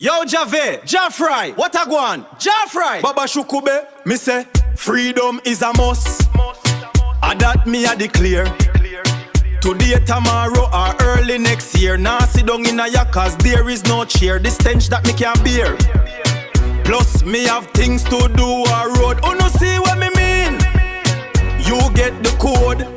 Yo Jaii Frais, what a go on? Jaii Frais, Baba Shuku Beh, me say freedom is a must. A that me a declare. Today, tomorrow, or early next year. Nah, sit down in a yak cause there is no cheer. The stench that me can't bear. Plus, me have things to do a road. Oh no, see what me mean? You get the code.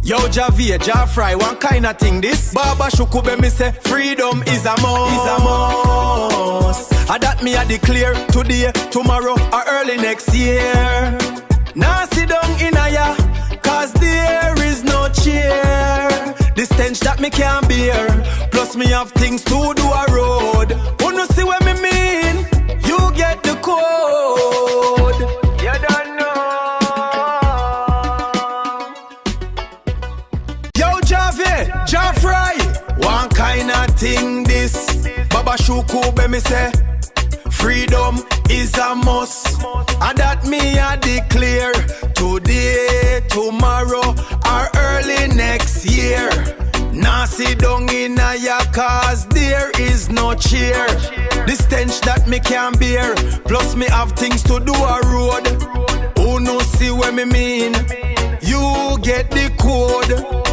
Yo Jaii Frais, one kind of thing this. Baba Shuku Beh, me say freedom is a must. Is a must. A that me a declare today, tomorrow, or early next year. Now sit down in a ya, cause there is no cheer. The stench that me can't bear. Plus me have things to do a road. Who no see what me mean? You get the code. You don't know. Yo Jaii Frais, one kind of thing this. Baba Shuku Beh, me say freedom is a must. And that me a declare today, tomorrow, or early next year. Now sit down in a ya cause there is no cheer. The stench that me can't bear. Plus me have things to do a road. Who no see what me mean? You get the code.